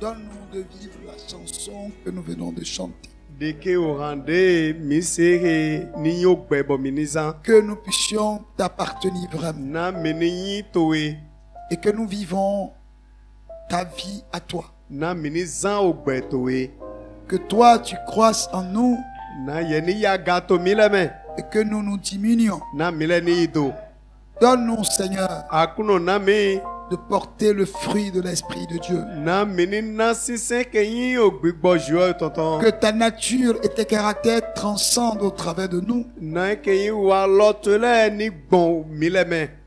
Donne-nous de vivre la chanson que nous venons de chanter. Que nous puissions t'appartenir vraiment. Et que nous vivons ta vie à toi. Que toi tu croisses en nous. Et que nous nous diminuions. Donne-nous, Seigneur, de porter le fruit de l'Esprit de Dieu. Que ta nature et tes caractères transcendent au travers de nous.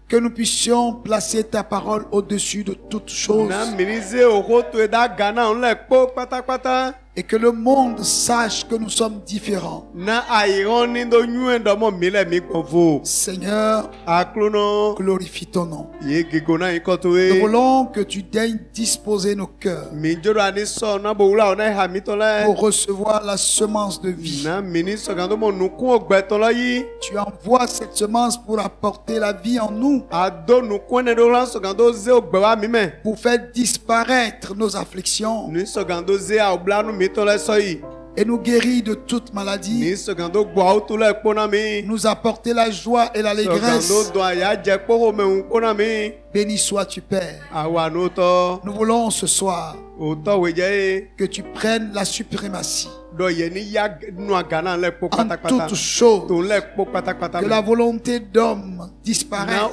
Que nous puissions placer ta parole au-dessus de toutes choses. Et que le monde sache que nous sommes différents. Seigneur, glorifie ton nom. Nous voulons que tu daignes disposer nos cœurs pour recevoir la semence de vie. Tu envoies cette semence pour apporter la vie en nous, pour faire disparaître nos afflictions et nous guérir de toute maladie, nous apporter la joie et l'allégresse. Béni sois-tu, Père. Nous voulons ce soir que tu prennes la suprématie en toutes choses, que la volonté d'homme disparaisse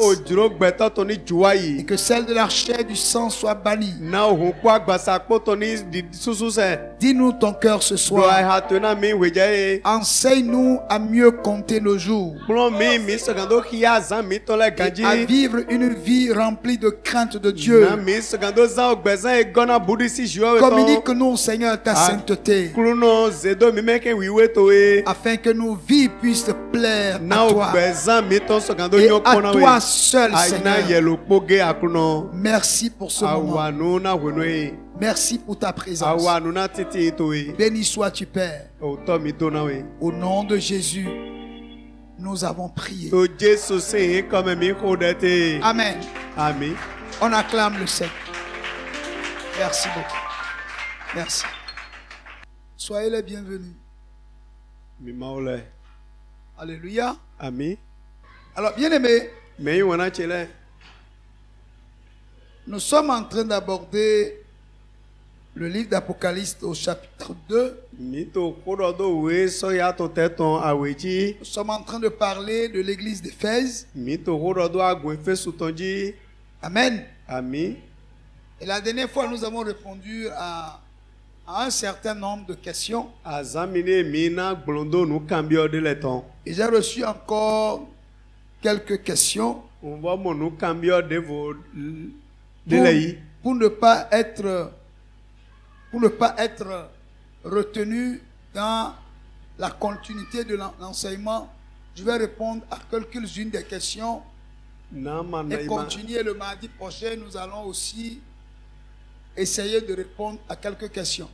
et que celle de la chair et du sang soit bannie. Dis-nous ton cœur ce soir. Enseigne-nous à mieux compter nos jours et à vivre une vie remplie de crainte de Dieu. Communique-nous, Seigneur, ta sainteté, afin que nos vies puissent te plaire à toi et à toi seul, Seigneur. Merci pour ce moment. Merci pour ta présence. Béni sois-tu, Père. Au nom de Jésus, nous avons prié. Amen. Amen. On acclame le Seigneur. Merci beaucoup. Merci. Soyez les bienvenus. Alléluia. Amen. Alors, bien-aimés, nous sommes en train d'aborder le livre d'Apocalypse au chapitre 2. Nous sommes en train de parler de l'église d'Éphèse. Amen. Amen. Et la dernière fois, nous avons répondu à un certain nombre de questions. Et j'ai reçu encore quelques questions pour ne pas être retenu dans la continuité de l'enseignement. Je vais répondre à quelques-unes des questions et continuer le mardi prochain. Nous allons aussi essayer de répondre à quelques questions.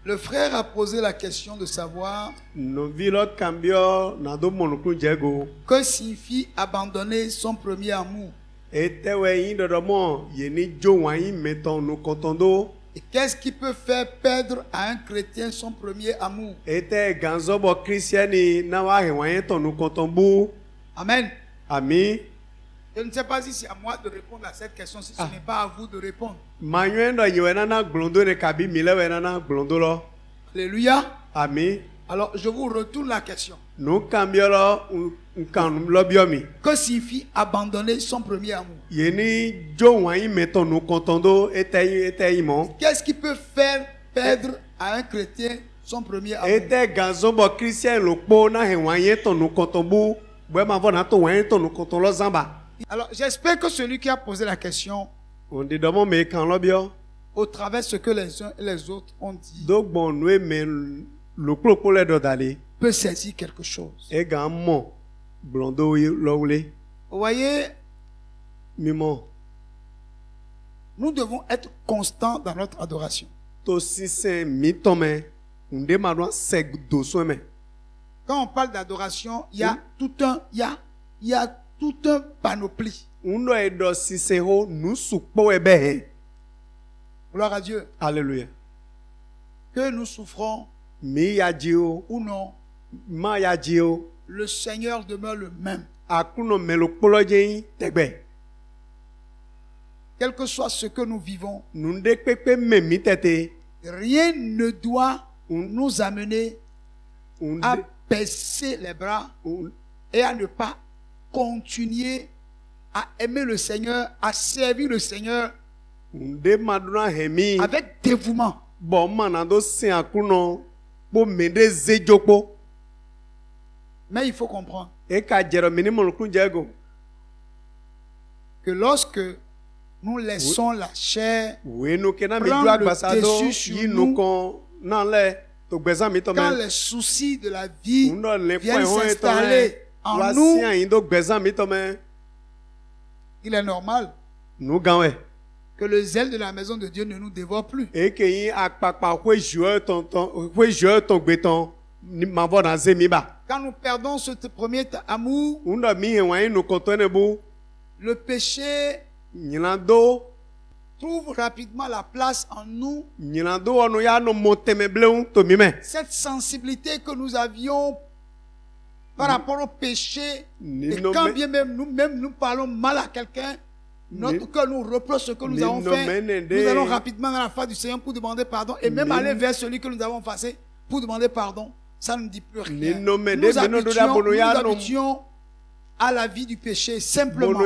Le frère a posé la question de savoir que signifie abandonner son premier amour. Et qu'est-ce qui peut faire perdre à un chrétien son premier amour? Amen. Amen. Je ne sais pas si c'est à moi de répondre à cette question, si ce n'est pas à vous de répondre. Alléluia. Amen. Alors, je vous retourne la question. Que signifie abandonner son premier amour? Qu'est-ce qui peut faire perdre à un chrétien son premier amour? Alors, j'espère que celui qui a posé la question, au travers de ce que les uns et les autres ont dit, peut saisir quelque chose. Vous voyez, nous devons être constants dans notre Quand on parle d'adoration, il y a tout un, il y a tout un panoplie. Gloire à Dieu. Alléluia. Que nous souffrons ou non, le Seigneur demeure le même. Quel que soit ce que nous vivons, rien ne doit nous amener à baisser les bras et à ne pas continuer à aimer le Seigneur, à servir le Seigneur avec dévouement. Mais il faut comprendre que lorsque nous laissons la chair prendre le dessus sur nous, quand les soucis de la vie viennent s'installer en nous, il est normal que le zèle de la maison de Dieu ne nous dévore plus. Quand nous perdons ce premier amour, le péché trouve rapidement la place en nous. Cette sensibilité que nous avions par rapport au péché, et quand bien même nous parlons mal à quelqu'un, notre cœur nous reproche ce que nous avons fait. Nous allons rapidement dans la face du Seigneur pour demander pardon et même aller vers celui que nous avons offensé pour demander pardon. Ça ne dit plus rien. Nous habituons à la vie du péché simplement.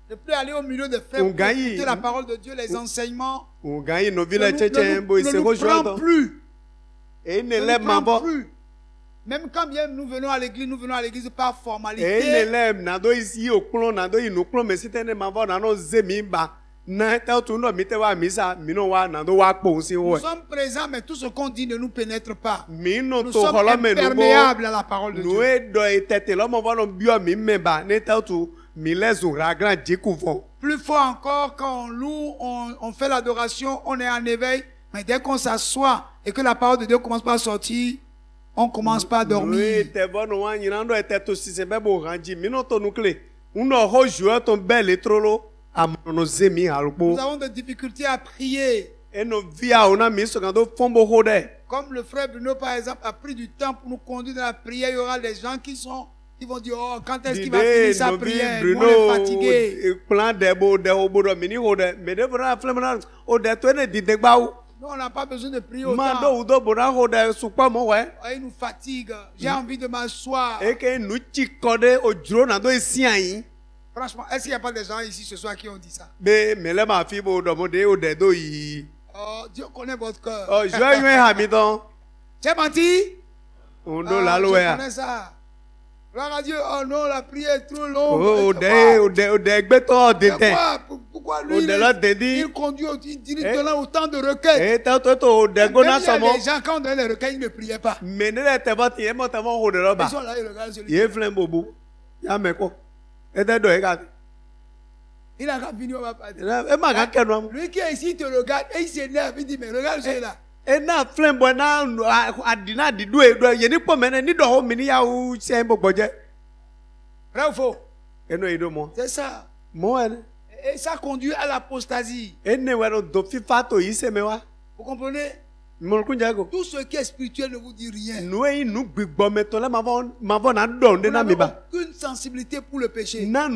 Ne plus aller au milieu des frères pour écouter la parole de Dieu, les enseignements. Ne nous prend plus. Même quand bien nous venons à l'église par formalité. Nous sommes présents, mais tout ce qu'on dit ne nous pénètre pas. Nous sommes imperméables à la parole de Dieu. Plus fort encore, quand on loue, on fait l'adoration, on est en éveil, mais dès qu'on s'assoit et que la parole de Dieu commence pas à sortir, on commence pas à dormir. Nous avons des difficultés à prier. Comme le frère Bruno, par exemple, a pris du temps pour nous conduire dans la prière, il y aura des gens qui vont dire, oh, quand est-ce qu'il va finir sa prière? Nous, on est fatigués. Nous, on n'a pas besoin de prier autant. Il nous fatigue. J'ai envie de m'asseoir. Franchement, est-ce qu'il n'y a pas des gens ici ce soir qui ont dit ça? Oh, Dieu connaît votre cœur. Oh, tu as menti? Je connais ça. Gloire à Dieu. Oh non, la prière est trop longue. Pourquoi lui, il conduit, il dirige autant de requêtes. Même il y a des gens, quand on donne les requêtes, ils ne priaient pas. Ils sont là, ils regardent celui-ci. Il a fini, on va partir. Lui qui est ici, il te regarde et il s'énerve. Il dit, mais regarde celui-là. Vrai ou faux? C'est ça. Et ça conduit à l'apostasie. Vous comprenez? Tout ce qui est spirituel ne vous dit rien. Nous n'avons aucune sensibilité pour le péché. La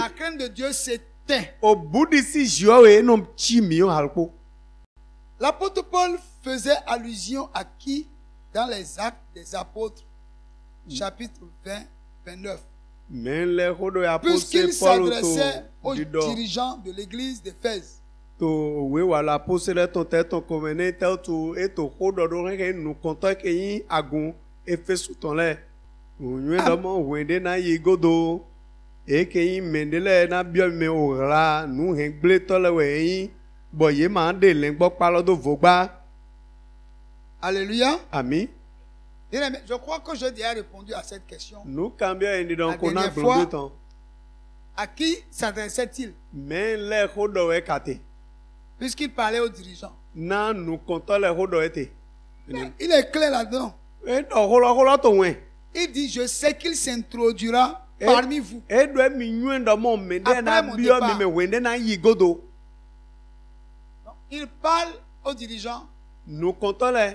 crainte de Dieu s'éteint. L'apôtre Paul faisait allusion à qui dans les Actes des Apôtres, chapitre 20-29. Puisqu'il s'adressait aux dirigeants de l'église d'Éphèse. Alléluia. Amen. Je crois que j'ai déjà répondu à cette question. Nous cambions une la dernière fois. À qui s'adressait-il? Mais les rodos est caté. Puisqu'il parlait aux dirigeants. Non, nous comptons les rodos été. Il est clair là-dedans. Il dit, je sais qu'il s'introduira parmi vous. Après mon départ. Il parle aux dirigeants. Nous comptons les.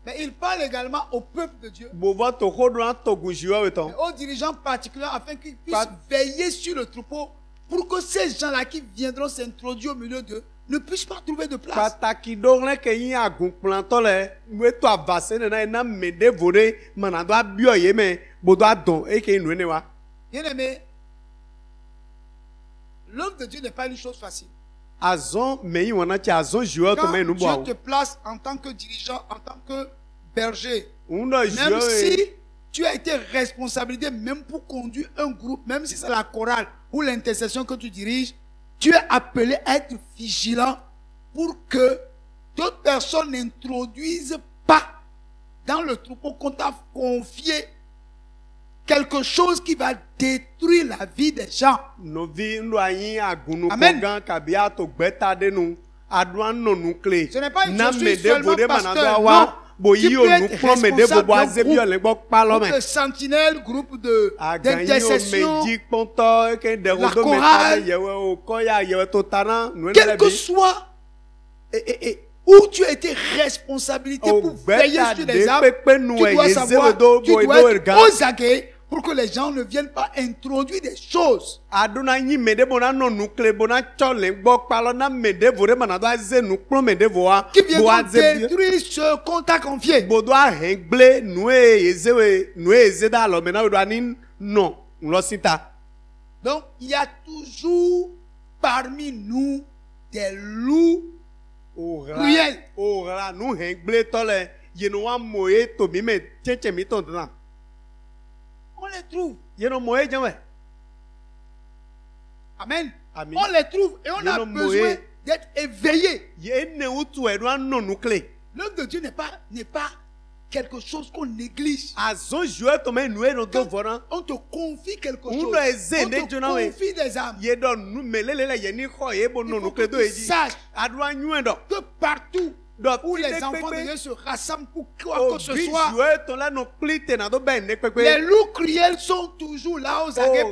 Mais il parle également au peuple de Dieu. Et aux dirigeants particuliers afin qu'ils puissent veiller sur le troupeau pour que ces gens-là qui viendront s'introduire au milieu d'eux ne puissent pas trouver de place. Bien-aimé, l'œuvre de Dieu n'est pas une chose facile. Quand Dieu te place en tant que dirigeant, en tant que berger, même si tu as été responsabilisé même pour conduire un groupe, même si c'est la chorale ou l'intercession que tu diriges, tu es appelé à être vigilant pour que d'autres personnes n'introduisent pas dans le troupeau qu'on t'a confié quelque chose qui va détruire la vie des gens. Amen. Ce n'est pas une chose seulement pasteur. Non. Tu peux être responsable groupe de sentinelles, groupe d'intercession, la chorale, quel que soit où tu as été responsabilité pour veiller sur les âmes, tu dois savoir, tu dois être aux aguets pour que les gens ne viennent pas introduire des choses qui viendront détruire ce qu'on t'a confié. Donc, il y a toujours parmi nous des loups cruels. On les trouve. Amen. Amen. On les trouve et on a besoin d'être éveillés. L'œuvre de Dieu n'est pas quelque chose qu'on néglige. Quand on te confie quelque chose, on te confie des âmes. Il faut que tu saches que partout où les enfants de Dieu se rassemblent pour quoi que ce soit, les loups cruels sont toujours là aux aguets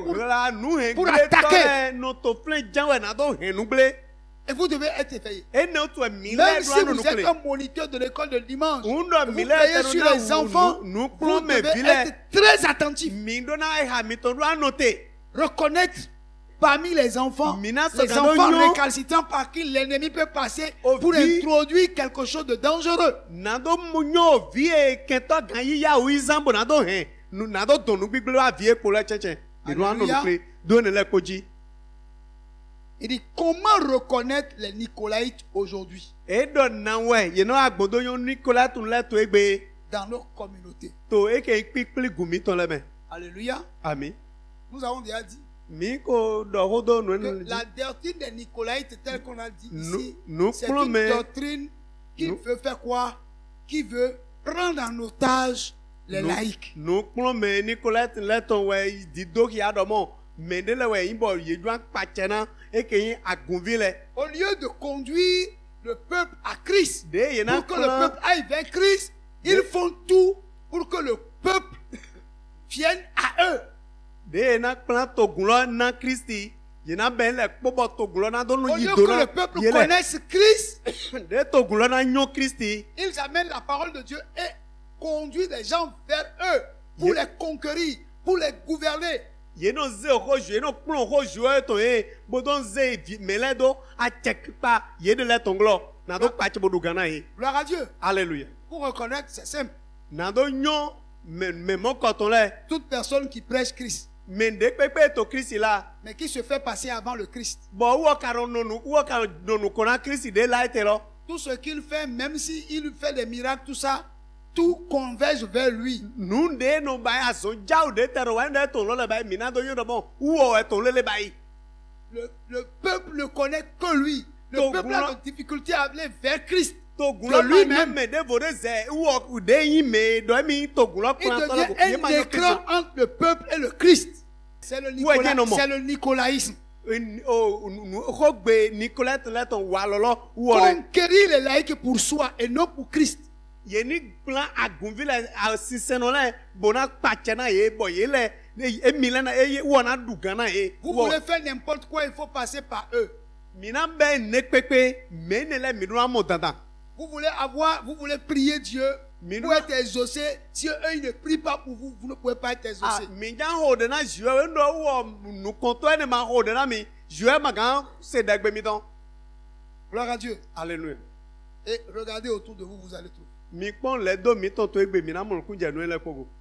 pour attaquer. Et vous devez être éveillé. Même si vous êtes un moniteur de l'école de dimanche, vous veillez sur les enfants, vous devez être très attentif. Reconnaître parmi les enfants récalcitrants par qui l'ennemi peut passer pour introduire quelque chose de dangereux. Il dit comment reconnaître les Nicolaïtes aujourd'hui dans nos communautés. Alléluia. Amen. Nous avons déjà dit que la doctrine des Nicolaïtes telle qu'on a dit ici, c'est une doctrine qui veut faire quoi? Qui veut prendre en otage les laïcs. Au lieu de conduire le peuple à Christ, pour que le peuple aille vers Christ, ils font tout pour que le peuple vienne à eux. Au lieu que le peuple connaisse Christ, ils amènent la parole de Dieu et conduisent les gens vers eux pour les conquérir, pour les gouverner. Gloire à Dieu. Alléluia. Pour reconnaître, c'est simple. Toute personne qui prêche Christ, mais qui se fait passer avant le Christ, tout ce qu'il fait, même s'il fait des miracles, tout ça, tout converge vers lui. Le peuple ne connaît que lui. Le peuple a de difficulté à aller vers Christ. que lui-même, il devient un écran entre le peuple et le Christ. C'est le nicolaïsme. Conquérir les laïcs pour soi et non pour Christ. Vous voulez faire n'importe quoi, il faut passer par eux. Vous voulez prier Dieu pour être exaucé. Si eux ils ne prient pas pour vous, vous ne pouvez pas être exaucé. Gloire à Dieu. Alléluia. Et regardez autour de vous, vous allez trouver.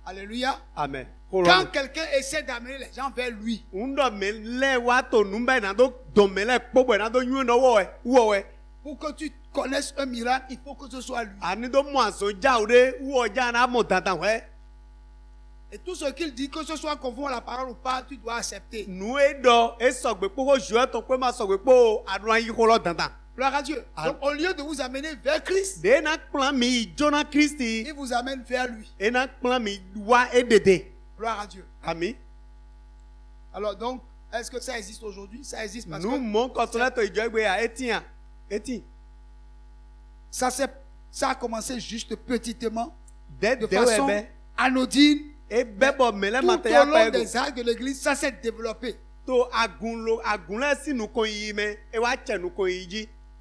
Alléluia. Amen. Quand quelqu'un essaie d'amener les gens vers lui, pour que tu connaisses un miracle, il faut que ce soit lui. Et tout ce qu'il dit, que ce soit conforme à la parole ou pas, tu dois accepter. Gloire à Dieu. Donc, au lieu de vous amener vers Christ, il vous amène vers lui. Gloire à Dieu. Amen. Alors donc, est-ce que ça existe aujourd'hui? Ça existe parce que ça a commencé juste petitement, de façon anodine. Tout au long des âges de l'église, ça s'est développé.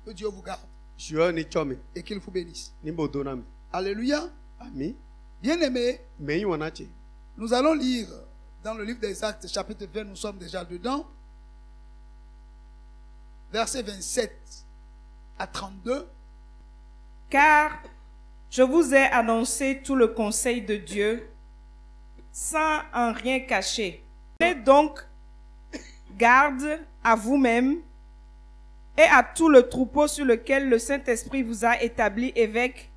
Que Dieu vous garde. Et qu'il vous bénisse. Alléluia. Amen. Bien-aimés, nous allons lire dans le livre des Actes, chapitre 20, nous sommes déjà dedans. Versets 27 à 32. Car je vous ai annoncé tout le conseil de Dieu sans en rien cacher. Prenez donc garde à vous-même et à tout le troupeau sur lequel le Saint-Esprit vous a établi évêque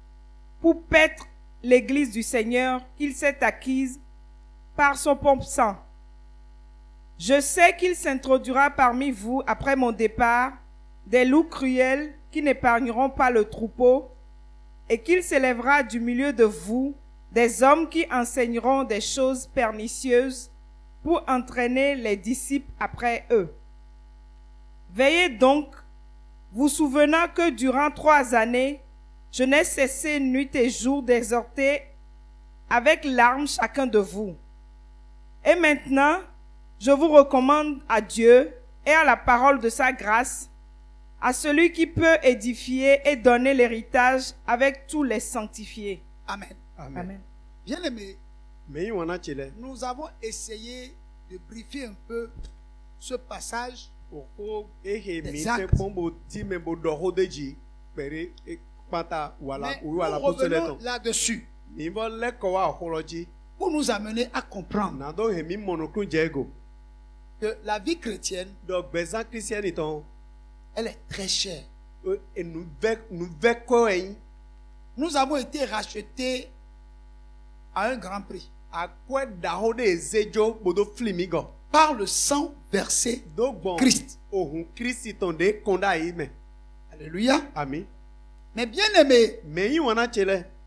pour paître l'Église du Seigneur qu'il s'est acquise par son propre sang. Je sais qu'il s'introduira parmi vous après mon départ des loups cruels qui n'épargneront pas le troupeau et qu'il s'élèvera du milieu de vous des hommes qui enseigneront des choses pernicieuses pour entraîner les disciples après eux. Veillez donc, vous souvenant que durant 3 années, je n'ai cessé nuit et jour d'exhorter avec larmes chacun de vous. Et maintenant, je vous recommande à Dieu et à la parole de sa grâce, à celui qui peut édifier et donner l'héritage avec tous les sanctifiés. Amen. Amen. Amen. Bien-aimés, nous avons essayé de briefer un peu ce passage des Actes. Mais nous revenons là-dessus pour nous amener à comprendre que la vie chrétienne, elle est très chère. Nous avons été rachetés à un grand prix par le sang versé Christ. Alléluia. Amen. Mais bien aimé,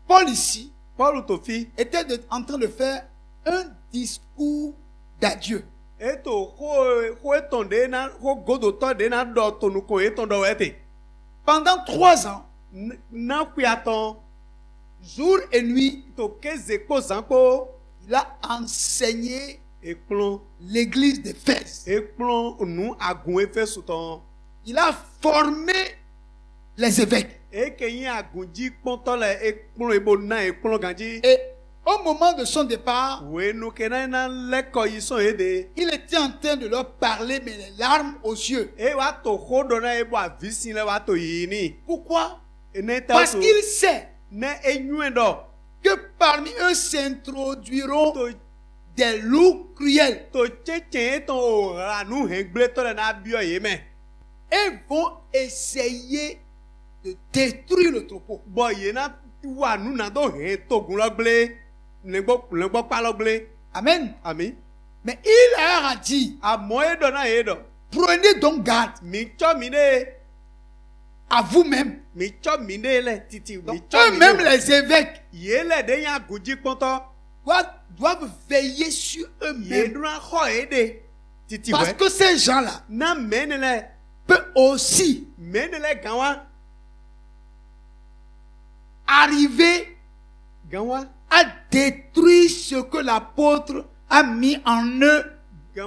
Paul ici était en train de faire un discours d'adieu. Pendant 3 ans, jour et nuit, il a enseigné l'église d'Éphèse. Il a formé les évêques. Et au moment de son départ, il était en train de leur parler, mais les larmes aux yeux. Pourquoi? Parce qu'il sait que parmi eux s'introduiront des loups cruels et vont essayer de détruire le troupeau. Amen. Amen. Mais il leur a dit, prenez donc garde à vous-même. Eux-mêmes, les évêques, doivent veiller sur eux-mêmes. Parce que ces gens-là peuvent aussi arriver à détruire ce que l'apôtre a mis en eux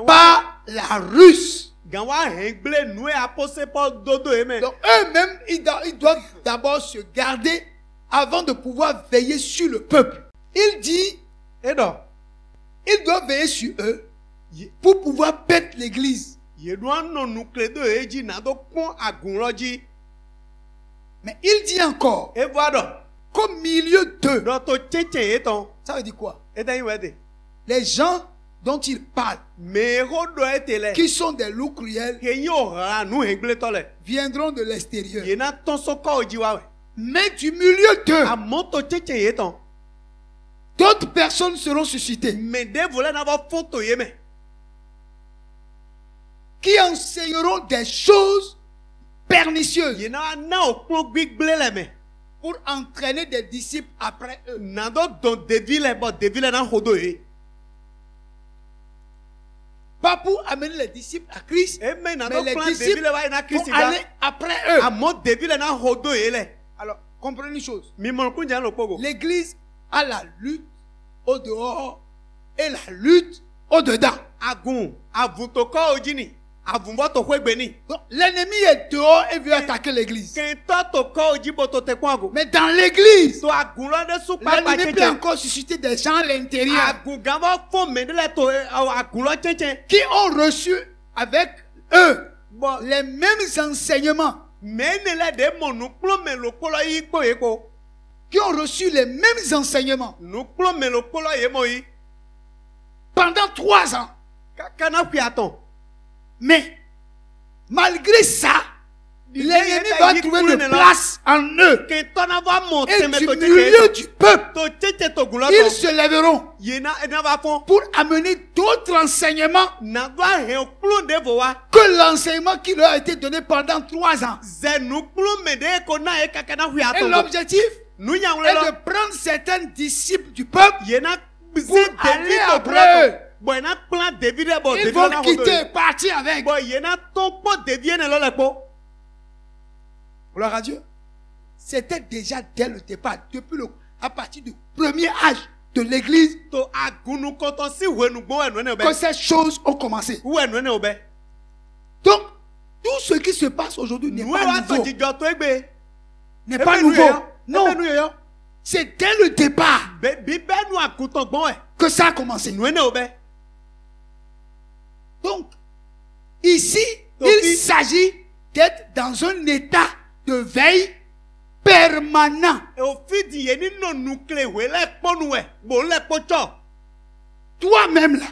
par la ruse. Donc eux-mêmes, ils doivent d'abord se garder avant de pouvoir veiller sur le peuple. Il dit, ils doivent veiller sur eux pour pouvoir perdre l'église. Mais il dit encore qu'au milieu d'eux, ça veut dire quoi? Les gens dont il parle, qui sont des loups cruels, viendront de l'extérieur. Mais du milieu d'eux, d'autres personnes seront suscitées qui enseigneront des choses pernicieuses pour entraîner des disciples après eux. Pas pour amener les disciples à Christ, mais les disciples vont aller après eux. Alors, comprenez une chose. L'église a la lutte au dehors et la lutte au dedans. Donc, l'ennemi est dehors et veut attaquer l'église. Mais dans l'église, l'ennemi peut encore susciter des gens à l'intérieur qui ont reçu avec eux les mêmes enseignements, qui ont reçu les mêmes enseignements pendant 3 ans. Mais malgré ça, l'ennemi va trouver une place en eux. Et du milieu du peuple, ils se lèveront pour amener d'autres enseignements que l'enseignement qui leur a été donné pendant 3 ans. Et l'objectif est de prendre certains disciples du peuple pour aller après eux. Ils vont quitter, partir avec. Gloire à Dieu. C'était déjà dès le départ, depuis à partir du premier âge de l'église, que ces choses ont commencé. Donc, tout ce qui se passe aujourd'hui n'est pas nouveau. N'est pas nouveau. Non. C'est dès le départ que ça a commencé. Donc, ici, il s'agit d'être dans un état de veille permanent. Toi-même, là,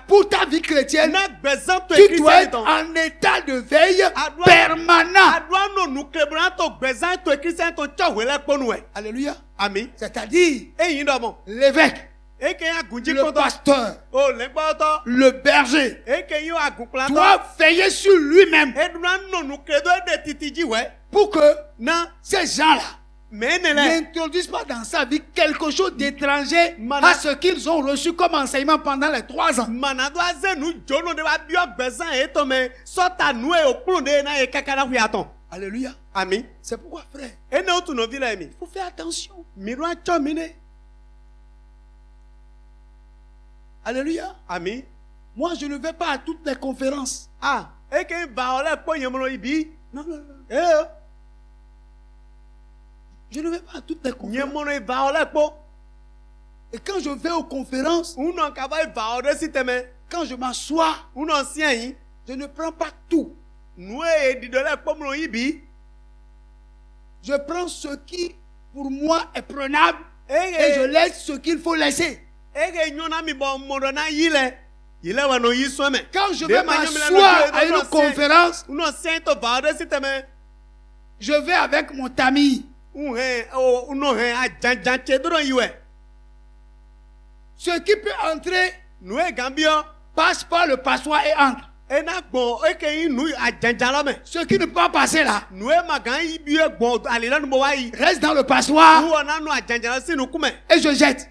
pour ta vie chrétienne, tu dois être en état de veille permanent. Alléluia. Amen. C'est-à-dire, l'évêque, le pasteur, le berger doit veiller sur lui-même pour que ces gens-là n'introduisent pas dans sa vie quelque chose d'étranger à ce qu'ils ont reçu comme enseignement pendant les 3 ans. Alléluia. Amen. C'est pourquoi, frère, il faut faire attention. Alléluia. Amen. Moi, je ne vais pas à toutes les conférences. Non. Je ne vais pas à toutes les conférences. Et quand je vais aux conférences, quand je m'assois, je ne prends pas tout. Je prends ce qui, pour moi, est prenable et je laisse ce qu'il faut laisser. Quand je vais m'asseoir à une conférence, je vais avec mon tamis. Ce qui peut entrer passe par le passoire et entre. Ce qui ne peut pas passer là reste dans le passoire et je jette.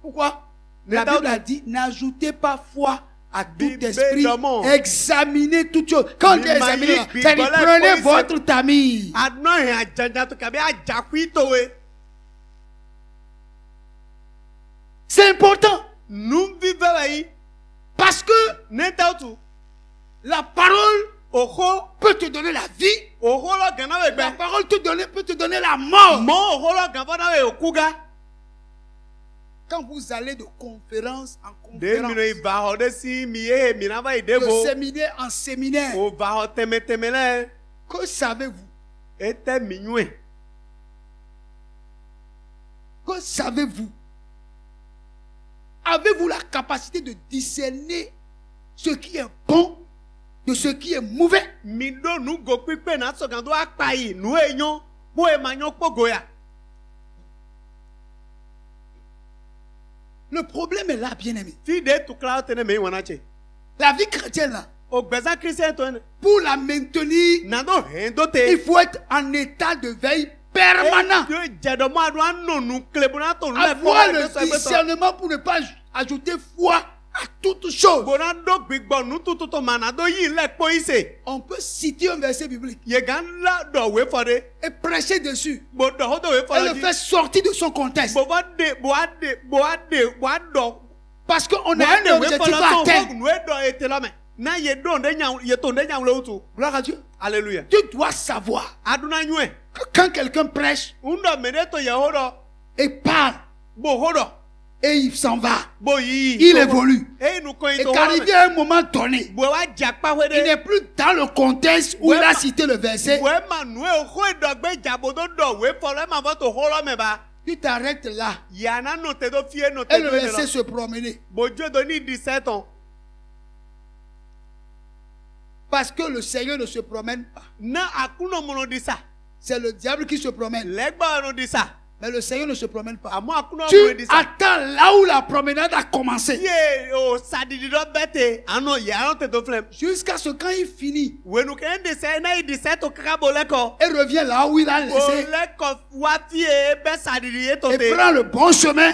Pourquoi? La Bible a dit, n'ajoutez pas foi à tout esprit, examinez toutes choses. Quand Dieu examine, c'est-à-dire prenez votre tamis. C'est important. Parce que la parole peut te donner la vie. La parole peut te donner la mort. Quand vous allez de conférence en conférence, de séminaire en séminaire, que savez-vous? Que savez-vous? Avez-vous la capacité de discerner ce qui est bon de ce qui est mauvais? Le problème est là, bien-aimé. La vie chrétienne là, pour la maintenir, il faut être en état de veille permanent. Avoir le discernement pour ne pas ajouter foi à toute chose. On peut citer un verset biblique et prêcher dessus et le faire sortir de son contexte. Parce qu'on a un objectif à atteindre. Gloire à Dieu. Alléluia. Tu dois savoir que quand quelqu'un prêche et parle et il s'en va, il évolue, et qu'arrivé à un moment donné, il n'est plus dans le contexte où il a cité le verset, tu t'arrêtes là et le laisser se promener. Parce que le Seigneur ne se promène pas. C'est le diable qui se promène. Mais le Seigneur ne se promène pas. Tu attends là où la promenade a commencé. Jusqu'à ce quand il finit. Et revient là où il a laissé. Et prend le bon chemin.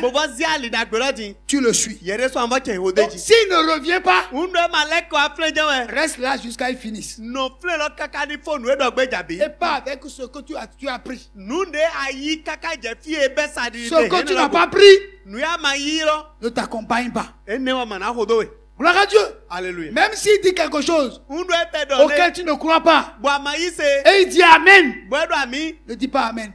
Tu le suis. Donc s'il ne revient pas, reste là jusqu'à il finisse. Et pas avec ce que tu as pris. Ce que tu n'as pas pris ne t'accompagne pas. Gloire à Dieu. Alléluia. Même s'il dit quelque chose auquel tu ne crois pas et il dit Amen, ne dis pas Amen.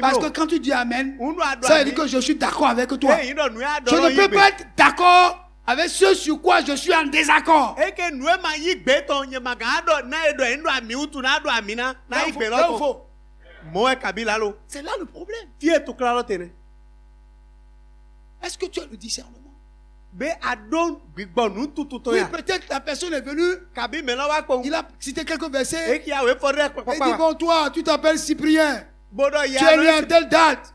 Parce que quand tu dis Amen, ça veut dire que je suis d'accord avec toi. Je ne peux pas être d'accord avec ce sur quoi je suis en désaccord. C'est là le problème. Est-ce que tu as le discernement? Oui, peut-être la personne est venue, il a cité quelques versets, il dit bon, toi tu t'appelles Cyprien, tu es né en telle date,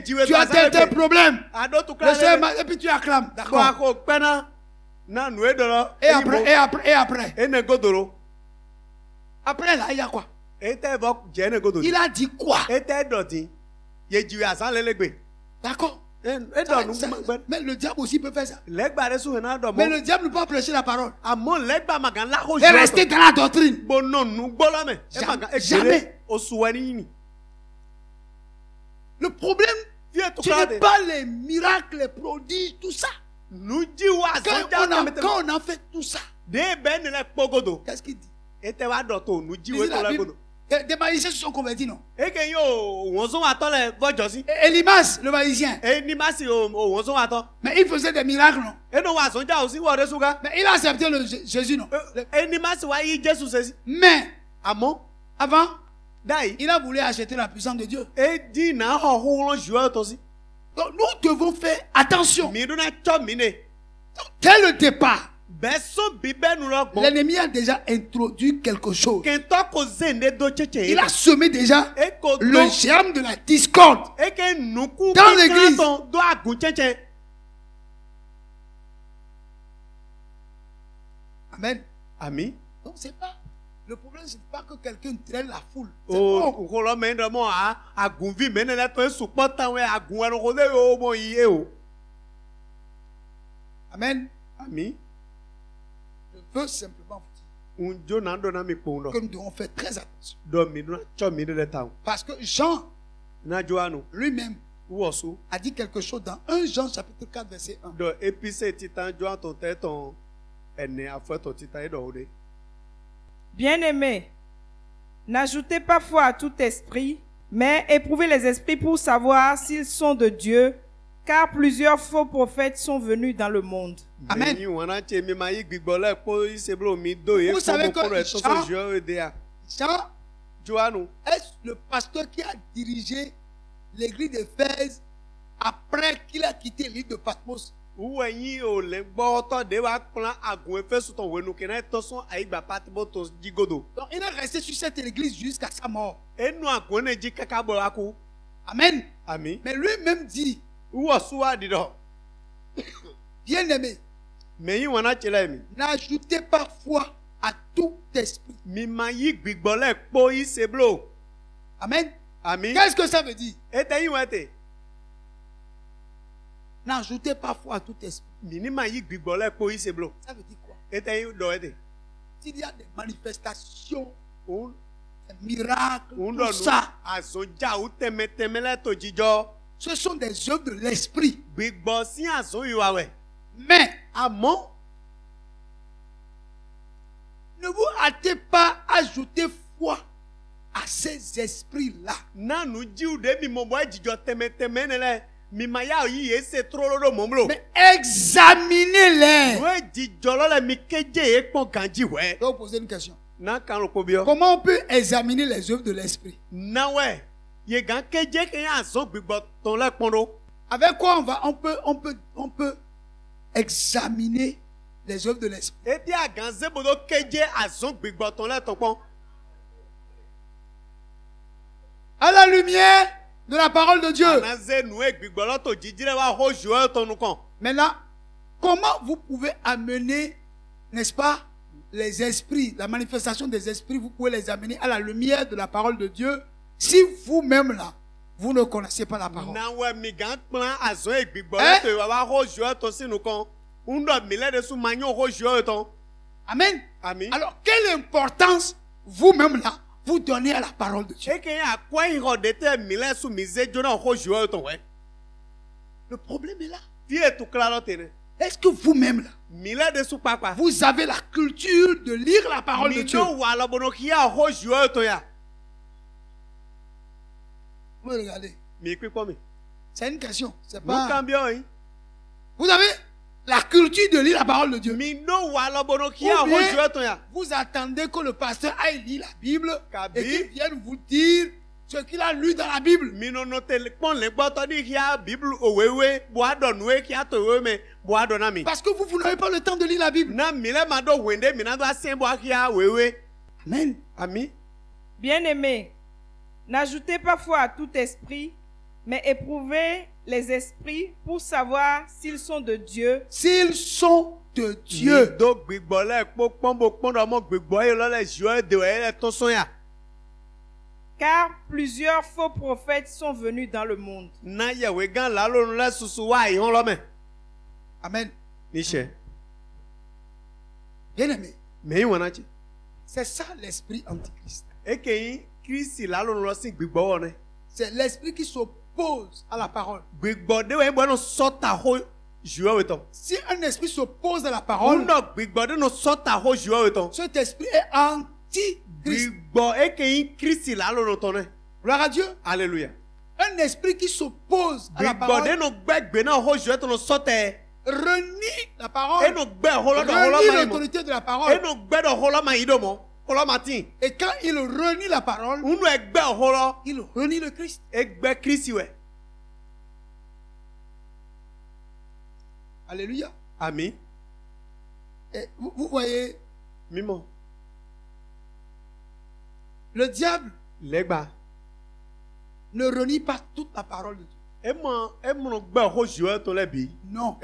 tu as tel problème, et puis tu acclames. D'accord. Et après là il y a quoi? Il a dit quoi? D'accord. Mais le diable aussi peut faire ça. Mais le diable ne peut pas prêcher la parole et rester dans la doctrine. Jamais. Le problème, ce n'est pas les miracles, les prodiges, tout ça. Quand on a fait tout ça, qu'est-ce qu'il dit? Des magiciens se sont convertis, non? Elimas, le magicien. Mais il faisait des miracles, non? Mais il a accepté Jésus, non? Mais avant, il a voulu acheter la puissance de Dieu. Donc nous devons faire attention. Dès le départ, l'ennemi a déjà introduit quelque chose. Il a semé déjà le germe de la discorde dans l'église. Amen. Ami. Donc c'est pas le problème, c'est pas que quelqu'un traîne la foule. Oh, Amen. Ami. Je veux simplement vous dire que nous devons faire très attention. Parce que Jean lui-même a dit quelque chose dans 1 Jean chapitre 4 verset 1. Bien-aimés, n'ajoutez pas foi à tout esprit, mais éprouvez les esprits pour savoir s'ils sont de Dieu, car plusieurs faux prophètes sont venus dans le monde. Amen. Vous savez que Jean est le pasteur qui a dirigé l'église d'Éphèse après qu'il a quitté l'île de Patmos. Donc il est resté sur cette église jusqu'à sa mort. Amen. Amen. Mais lui-même dit, bien-aimé, n'ajoutez pas foi à tout esprit. Amen. Amen. Qu'est-ce que ça veut dire? N'ajoutez pas foi à tout esprit. Ça veut dire quoi? S'il y a des manifestations, des miracles, tout ça, ce sont des œuvres de l'esprit. Mais ne vous hâtez pas à ajouter foi à ces esprits-là. Mais examinez-les. Je vais vous poser une question. Comment on peut examiner les œuvres de l'esprit? Avec quoi on peut examiner les œuvres de l'esprit? À la lumière de la parole de Dieu. Maintenant, comment vous pouvez amener, n'est-ce pas, les esprits, la manifestation des esprits, vous pouvez les amener à la lumière de la parole de Dieu si vous-même là, vous ne connaissez pas la parole. Amen. Amen. Alors, quelle importance vous-même là vous donnez à la parole de Dieu? Le problème est là. Est-ce que vous-même là, vous avez la culture de lire la parole de Dieu? Vous me regardez. C'est une question. C'est pas... Vous avez la culture de lire la parole de Dieu. Ou bien, vous attendez que le pasteur aille lire la Bible et qu'il vienne vous dire ce qu'il a lu dans la Bible. Parce que vous n'avez pas le temps de lire la Bible. Amen. Amen. Bien-aimés, n'ajoutez pas foi à tout esprit, mais éprouvez les esprits pour savoir s'ils sont de Dieu. S'ils sont de Dieu. Car plusieurs faux prophètes sont venus dans le monde. Amen. Bien-aimé, c'est ça l'esprit antichrist. C'est l'esprit qui s'oppose à la parole. Si un esprit s'oppose à la parole, cet esprit est anti-Christ. Gloire à Dieu. Alléluia. Un esprit qui s'oppose à la parole renie la parole, renie l'autorité de la parole. Et quand il renie la parole, il renie le Christ. Alléluia. Amen. Et vous voyez, le diable ne renie pas toute la parole de Dieu. Non.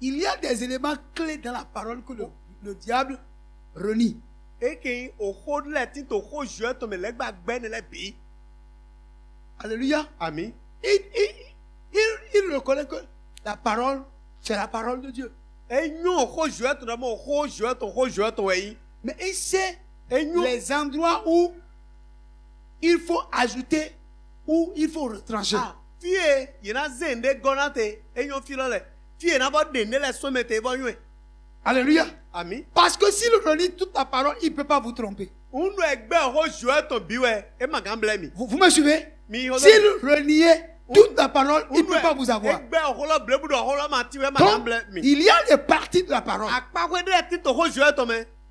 il y a des éléments clés dans la parole que le diable renie. Alléluia. Amen. Il reconnaît que la parole, c'est la parole de Dieu. Mais il sait les endroits où il faut ajouter, où il faut retrancher. Alléluia. Amen. Parce que s'il relit toute la parole, il ne peut pas vous tromper. Vous me suivez? S'il reniait toute la parole, il ne peut pas vous avoir. Donc, il y a des parties de la parole.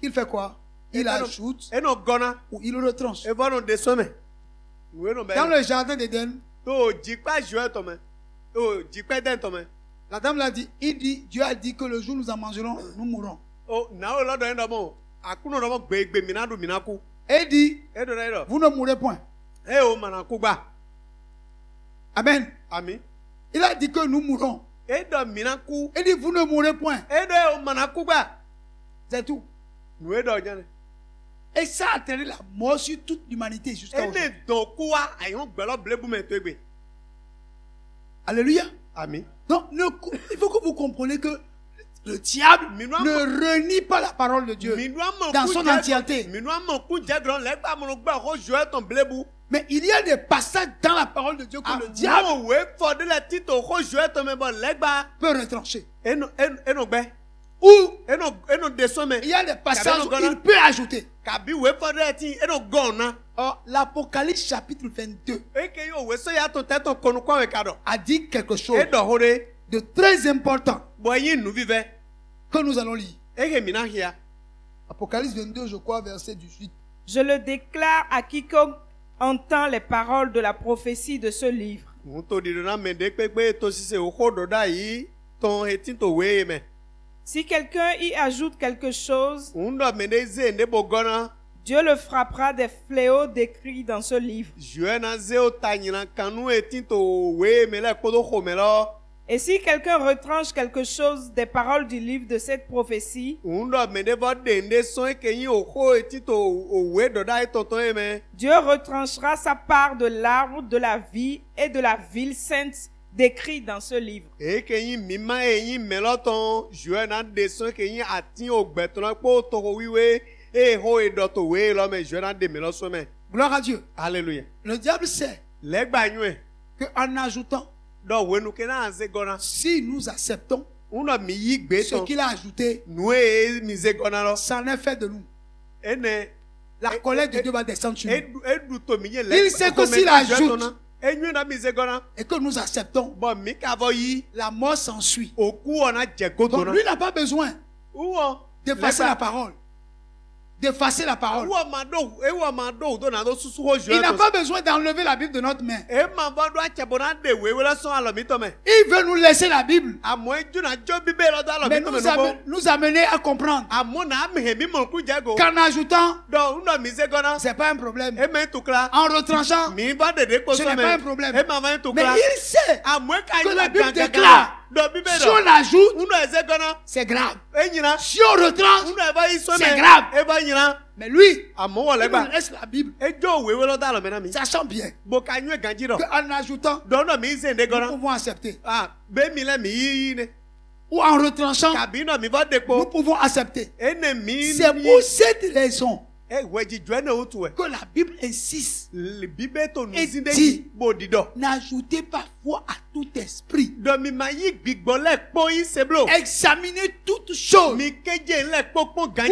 Il fait quoi? Il ajoute ou il retranche. Dans le jardin d'Éden, la dame l'a dit, Dieu a dit que le jour où nous en mangerons, nous mourrons. Et il dit, vous ne mourrez point. Amen. Amen. Il a dit que nous mourrons. Il dit, vous ne mourrez point. C'est tout. Et ça a traîné la mort sur toute l'humanité jusqu'à aujourd'hui. Alléluia. Amen. Donc, il faut que vous compreniez que le diable ne renie pas la parole de Dieu dans son entièreté. Mais il y a des passages dans la parole de Dieu que le diable peut retrancher. Ou il y a des passages où il peut ajouter. Or, l'Apocalypse chapitre 22 a dit quelque chose de très important que nous allons lire. Apocalypse 22, je crois, verset 18. Je le déclare à quiconque entend les paroles de la prophétie de ce livre. Si quelqu'un y ajoute quelque chose, Dieu le frappera des fléaux décrits dans ce livre. Et si quelqu'un retranche quelque chose des paroles du livre de cette prophétie, Dieu retranchera sa part de l'arbre de la vie et de la ville sainte décrit dans ce livre. Gloire à Dieu. Alléluia. Le diable sait qu'en ajoutant, si nous acceptons ce qu'il a ajouté, ça en est fait de nous. La colère de Dieu va descendre sur nous. Il sait que s'il ajoute et que nous acceptons, la mort s'ensuit. Donc lui n'a pas besoin d'effacer la parole. D'effacer la parole. Il n'a pas besoin d'enlever la Bible de notre main. Il veut nous laisser la Bible, mais nous amener à comprendre qu'en ajoutant, c'est pas un problème. En retranchant, ce n'est pas un problème. Mais il sait que la Bible déclare, si on l'ajoute, c'est grave. Si on retranche, c'est grave. Mais lui, il nous laisse la Bible, sachant bien qu'en ajoutant, nous pouvons accepter. Ou en retranchant, nous pouvons accepter. C'est pour cette raison que la Bible insiste et dit, n'ajoutez pas foi à tout esprit. Examinez toutes choses. Vous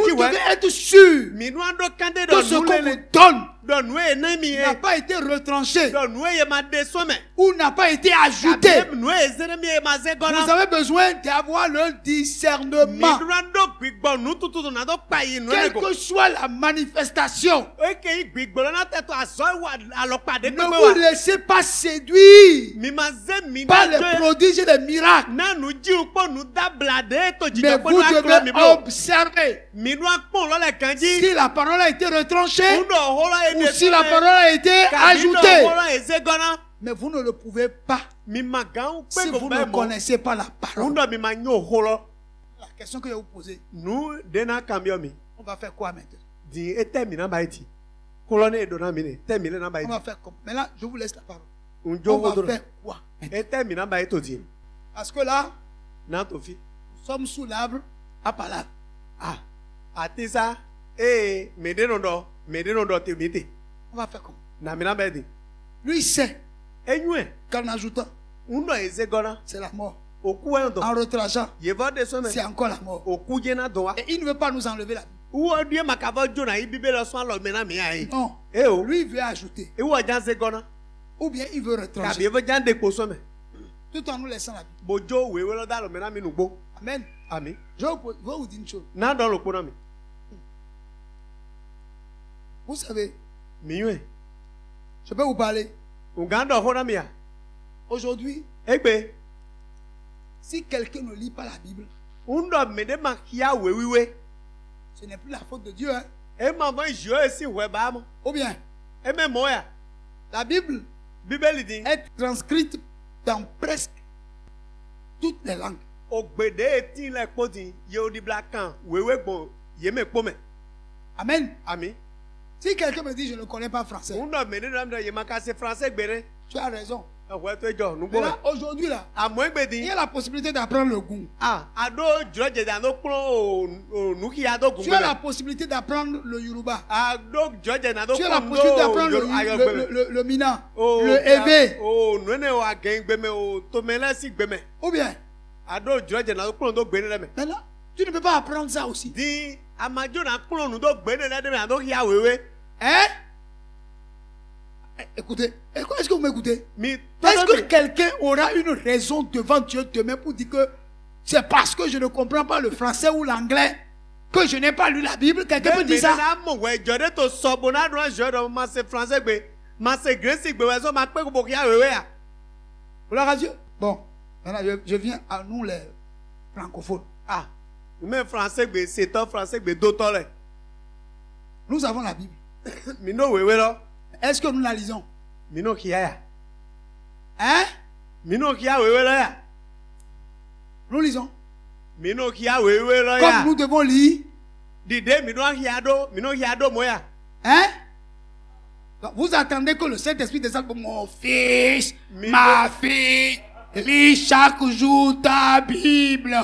devez être sûr que ce qu'on vous donne n'a pas été retranché ou n'a pas été ajouté. Vous avez besoin d'avoir le discernement. Quelle que soit la manifestation, ne vous laissez pas séduire par les prodiges et les miracles. Mais vous devez observer si la parole a été retranchée ou si la parole a été ajoutée. Mais vous ne le pouvez pas si vous ne connaissez pas la parole. La question que je vais vous poser. On va faire quoi maintenant? On va faire comme. Maintenant, je vous laisse la parole. On va faire quoi? Parce que là, nous sommes sous l'arbre à parole. Ah, atisa, on va faire comment? Lui sait qu'en ajoutant, c'est la mort. En retraçant, c'est encore la mort. Et il ne veut pas nous enlever la vie. Non. Lui il veut ajouter. Ou bien il veut retrancher. Tout en nous laissant la vie. Amen. Amen. Je vais vous dire une chose. Vous savez, je peux vous parler. Aujourd'hui, si quelqu'un ne lit pas la Bible, ce n'est plus la faute de Dieu. Hein? Ou bien, la Bible est transcrite dans presque toutes les langues. Amen. Amen. Si quelqu'un me dit je ne connais pas français, tu as raison. Mais là, aujourd'hui, là, il y a la possibilité d'apprendre le goût. Tu as la possibilité d'apprendre le Yoruba. Tu as la possibilité d'apprendre le Mina, le Evé. Ou bien, maintenant, tu ne peux pas apprendre ça aussi. Hein? Écoutez, est-ce que vous m'écoutez? Est-ce que quelqu'un aura une raison devant Dieu demain pour dire que c'est parce que je ne comprends pas le français ou l'anglais que je n'ai pas lu la Bible? Quelqu'un peut dire ça? Gloire à Dieu. Bon, maintenant je viens à nous les francophones. Ah, nous avons la Bible. Est-ce que nous la lisons? Hein? Nous lisons. Comme nous devons lire. Hein? Vous attendez que le Saint-Esprit descende pour mon fils, ma fille, lis chaque jour ta Bible.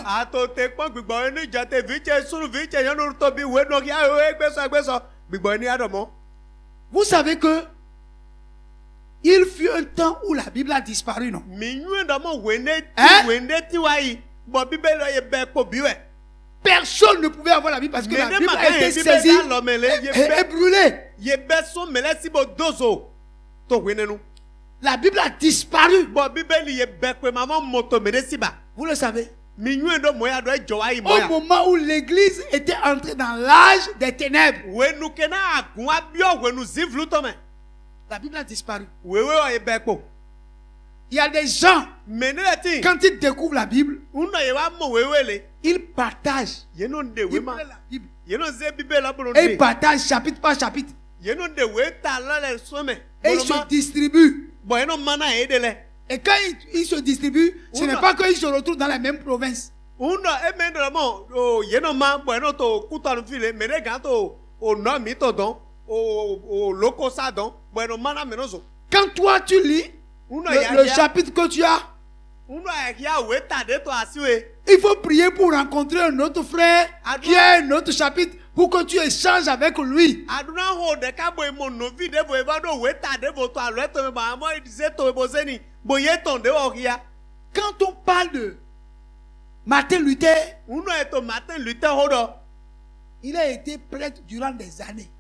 Vous savez que il fut un temps où la Bible a disparu, non? Hein? Personne ne pouvait avoir la Bible parce que la Bible a été saisie et brûlée. La Bible a disparu. Vous le savez. Au moment où l'église était entrée dans l'âge des ténèbres, la Bible a disparu. Il y a des gens, quand ils découvrent la Bible, ils partagent. Ils prennent la Bible. Et ils partagent chapitre par chapitre. Et ils se distribuent. Et quand ils se distribuent, ce n'est pas qu'ils se retrouvent dans la même province. Quand toi tu lis le chapitre que tu as, il faut prier pour rencontrer un autre frère qui a un autre chapitre pour que tu échanges avec lui. Quand on parle de Martin Luther, il a été prêtre durant des années.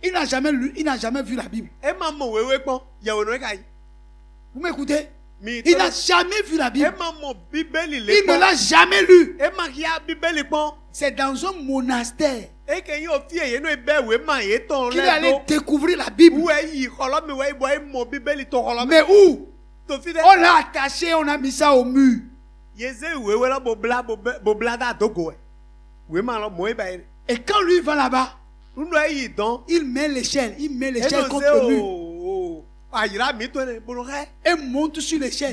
Il n'a jamais lu, il n'a jamais vu la Bible. Vous m'écoutez? Il n'a jamais vu la Bible. Il ne l'a jamais lu. C'est dans un monastère qu'il est allé découvrir la Bible. Mais où? On l'a attaché, on a mis ça au mur. Et quand lui va là-bas, Il met l'échelle contre lui. Et monte sur l'échelle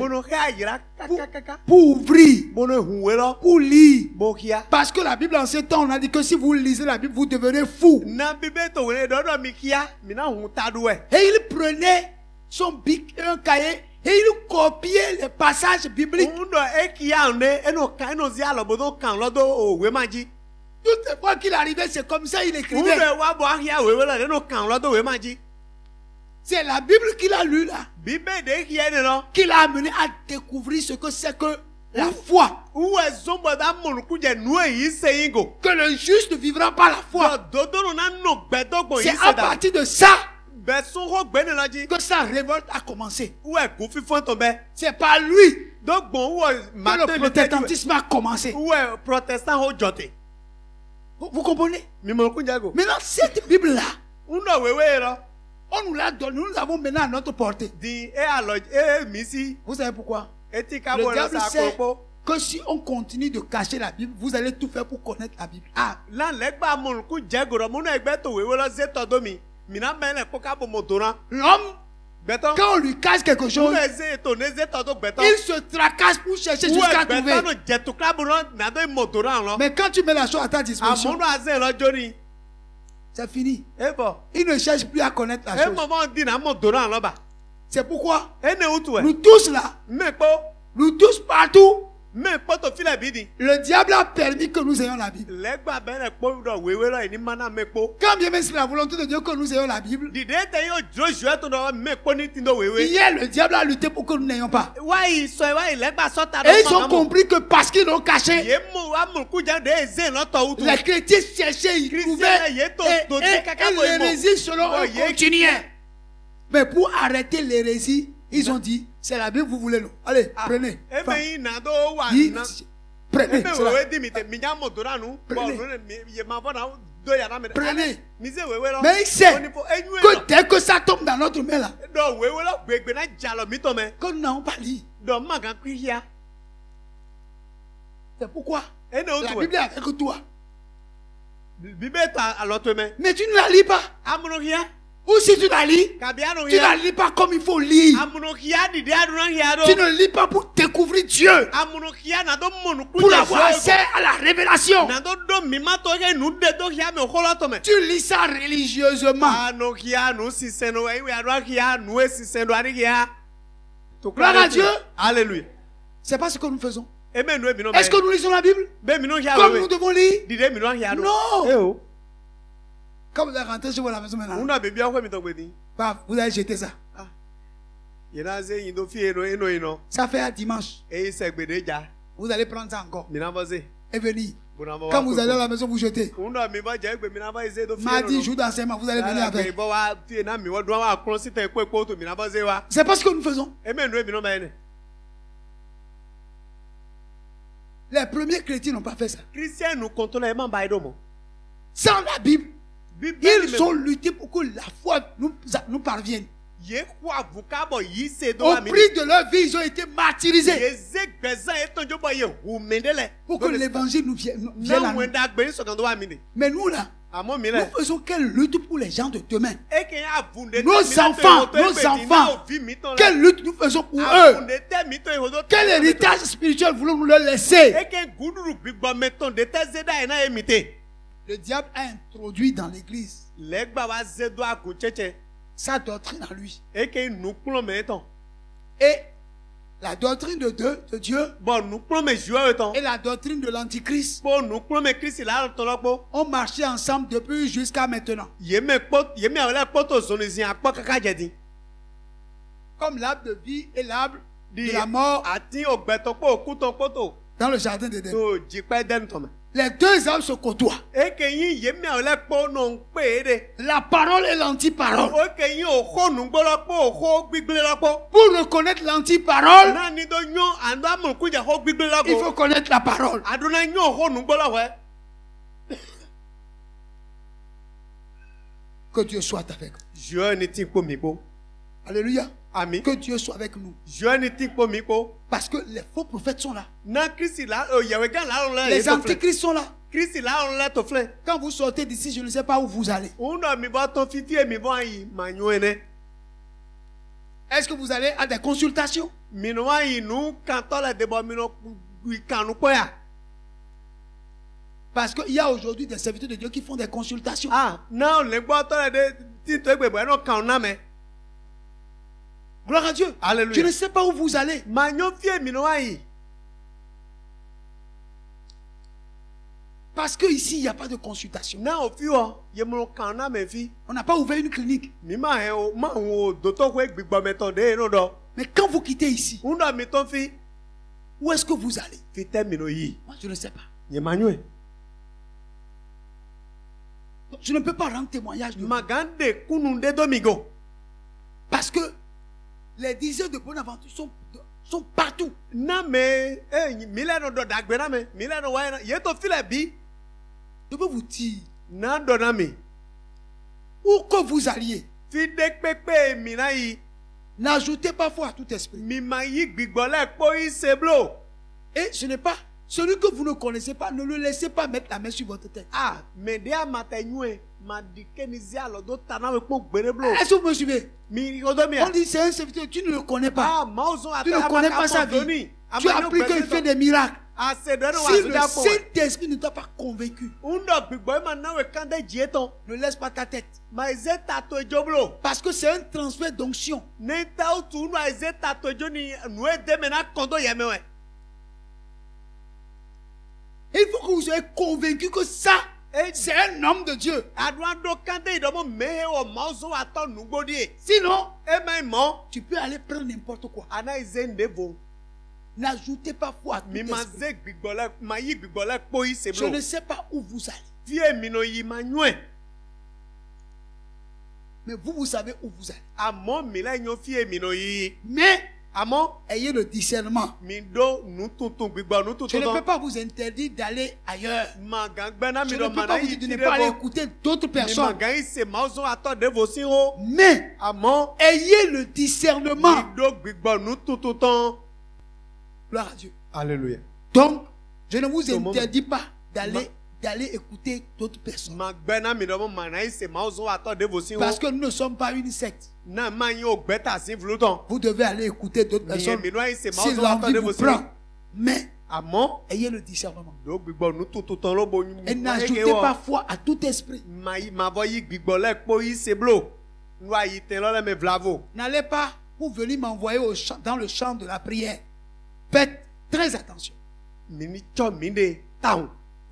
pour ouvrir, pour lire. Parce que la Bible en ce temps, on a dit que si vous lisez la Bible, vous devenez fou. Et il prenait son bic et un cahier et il copiait les passages bibliques. Toutes les fois qu'il arrivait, c'est comme ça il écrivait. C'est la Bible qu'il a lue là, qu'il a amené à découvrir ce que c'est que la foi. Que le juste ne vivra pas la foi. C'est à partir de ça que sa révolte a commencé. C'est par lui que le protestantisme a commencé. Vous comprenez? Maintenant, cette Bible-là, on nous l'a donné, nous l'avons maintenant à notre portée. Vous savez pourquoi? Le diable sait que si on continue de cacher la Bible, vous allez tout faire pour connaître la Bible. L'homme, quand on lui cache quelque chose, il se tracasse pour chercher jusqu'à trouver. Mais quand tu mets la chose à ta disposition, c'est fini. Il ne cherche plus à connaître la chose. C'est pourquoi nous tous là, nous tous partout, le diable a permis que nous ayons la Bible. Quand bien même c'est la volonté de Dieu que nous ayons la Bible, hier le diable a lutté pour que nous n'ayons pas. Et ils ont compris que parce qu'ils l'ont caché, les chrétiens cherchaient, ils trouvaient, et l'hérésie selon eux continuait. Mais pour arrêter l'hérésie, ils ont dit, c'est la Bible, vous voulez nous. Allez, prenez. Prenez. Prenez. Mais il sait que dès que ça tombe dans notre main là, que nous n'avons pas lu. C'est pourquoi la Bible est avec toi. Mais tu ne la lis pas. Ou si tu la lis, tu ne la lis pas comme il faut lire. Tu ne lis pas pour découvrir Dieu, pour avoir accès à la révélation. Tu lis ça religieusement. Gloire à Dieu. Alléluia. C'est pas ce que nous faisons. Est-ce que nous lisons la Bible comme nous devons lire? Non. Quand vous allez rentrer chez vous à la maison maintenant, vous allez jeter ça. Ça fait un dimanche. Vous allez prendre ça encore et venir. Quand vous allez à la maison, vous jetez. Mardi, jour d'enseignement, vous allez venir avec. C'est pas ce que nous faisons. Les premiers chrétiens n'ont pas fait ça. Sans la Bible, ils ont lutté pour que la foi nous parvienne. Au prix de leur vie, ils ont été martyrisés pour que l'évangile nous vienne à nous. Mais nous là, nous faisons quelle lutte pour les gens de demain? Nos enfants, quelle lutte nous faisons pour eux? Quel héritage spirituel voulons-nous leur laisser? Le diable a introduit dans l'église sa doctrine à lui. Et la doctrine de Dieu et la doctrine de l'Antichrist ont marché ensemble depuis jusqu'à maintenant. Comme l'arbre de vie et l'arbre de la mort dans le jardin d'Éden. Les deux arbres se côtoient. La parole et l'antiparole. Pour reconnaître l'antiparole, il faut connaître la parole. Que Dieu soit avec nous. Alléluia. Amen. Que Dieu soit avec nous. Parce que les faux prophètes sont là. Les antichrists sont là. Quand vous sortez d'ici, je ne sais pas où vous allez. Est-ce que vous allez à des consultations? Parce qu'il y a aujourd'hui des serviteurs de Dieu qui font des consultations. Gloire à Dieu. Alléluia. Je ne sais pas où vous allez. Parce qu'ici, il n'y a pas de consultation. On n'a pas ouvert une clinique. Mais quand vous quittez ici, où est-ce que vous allez? Moi, je ne sais pas. Je ne peux pas rendre témoignage de parce que les diseurs de bonne aventure sont partout. Je peux vous dire, où que vous alliez, n'ajoutez pas foi à tout esprit. Et ce n'est pas celui que vous ne connaissez pas, ne le laissez pas mettre la main sur votre tête. Est-ce que vous me suivez? On dit c'est un serviteur, tu ne le connais pas. Tu ne connais pas sa vie. Tu as appris qu'il fait des miracles. Si le Saint-Esprit ne t'a pas convaincu, ne laisse pas ta tête. Parce que c'est un transfert d'onction. Il faut que vous soyez convaincu que ça, c'est un homme de Dieu. Sinon, tu peux aller prendre n'importe quoi. N'ajoutez pas foi à tout esprit. Je ne sais pas où vous allez. Mais vous savez où vous allez. Mais ayez le discernement. Je ne peux pas vous interdire d'aller ailleurs. Je ne peux pas vous dire de ne pas aller écouter d'autres personnes. Mais ayez le discernement. Gloire à Dieu. Alléluia. Donc, je ne vous interdis pas d'aller écouter d'autres personnes. Parce que nous ne sommes pas une secte. Vous devez aller écouter d'autres personnes si l'envie vous prend. Mais ayez le discernement. Et n'ajoutez pas foi à tout esprit. N'allez pas pour venir m'envoyer dans le champ de la prière. Faites très attention.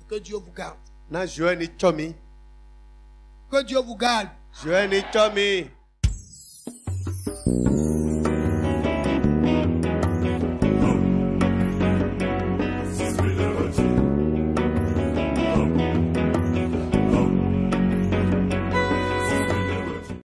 Que Dieu vous garde. Que Dieu vous garde.